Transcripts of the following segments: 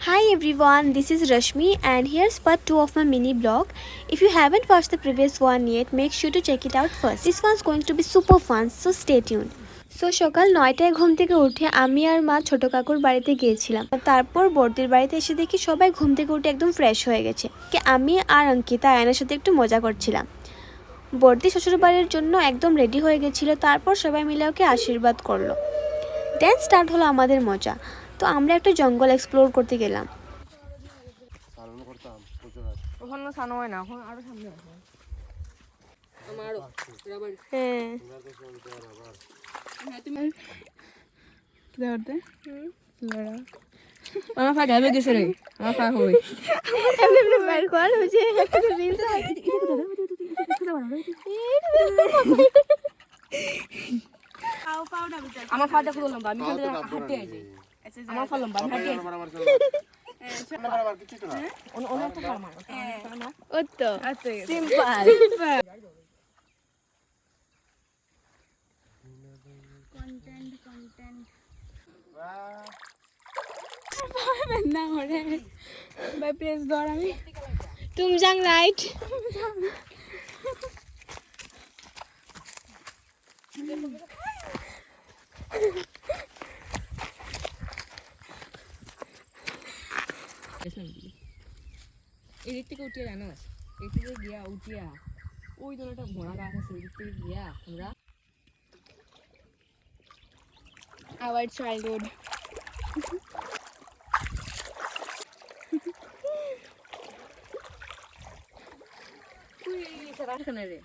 Hi everyone, this is Rashmi and here's part 2 of my mini blog. If you haven't watched the previous one yet, make sure to check it out first. This one's going to be super fun, so stay tuned. So সকাল 9টায় ঘুম থেকে উঠে আমি আর মা ছোট কাকুর বাড়িতে গিয়েছিলাম। তারপর বড়দির বাড়িতে এসে দেখি সবাই ঘুম থেকে উঠে একদম ফ্রেশ হয়ে গেছে। আমি আর অঙ্কিতা আয়নার সাথে একটু মজা করছিলাম। বড়দি শ্বশুর বাড়ির জন্য একদম রেডি হয়ে গেছিল, তারপর সবাই মিলে ওকে আশীর্বাদ করলো। দেন স্টার্ট হলো আমাদের মজা। তো আমরা একটা জঙ্গল এক্সপ্লোর করতে গেলাম। ওখানে সানো হয় না, এখন আরো সামনে আছে আমারও রাবার। হ্যাঁ তুমি কি করতে লড়া আমার ফা গাবে গেছে রে, আমার ফা হই এমনি বাইর কর হচ্ছে একটা রিলস আমার ফা দেখো লম্বা, আমি হাঁটতে আইছি আমার ফা লম্বা, আমি হাঁটতে আইছি ওনা তো খামার ওতো সিম্পল कंटेंट बंदा हो रहा है बाय प्रेस द्वारा में तुम जंग राइट এদিক থেকে উঠিয়ে জানো এই থেকে গিয়া উঠিয়া ওই দলটা ঘোড়া গাছ আছে, ওই দিক থেকে গিয়া আমরা our childhood রে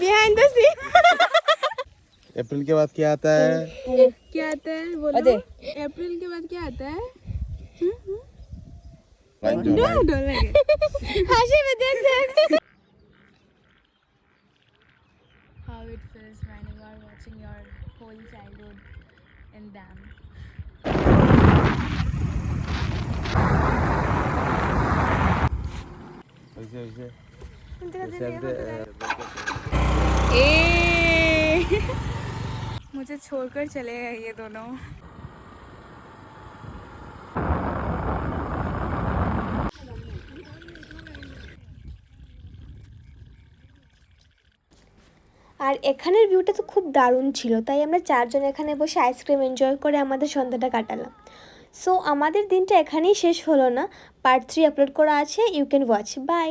behind the scene अप्रैल के बाद क्या आता है? क्या आता है बोलो अप्रैल के बाद क्या आता है डोंट लगे हाशे में देख how it feels when you are watching your whole childhood in them. मुझे छोड़कर चले गए ये दोनों। আর এখানের ভিউটা তো খুব দারুণ ছিল, তাই আমরা চারজন এখানে বসে আইসক্রিম এনজয় করে আমাদের সন্ধ্যাটা কাটালাম। সো আমাদের দিনটা এখানেই শেষ হলো না, পার্ট 3 আপলোড করা আছে, ইউ ক্যান ওয়াচ। বাই।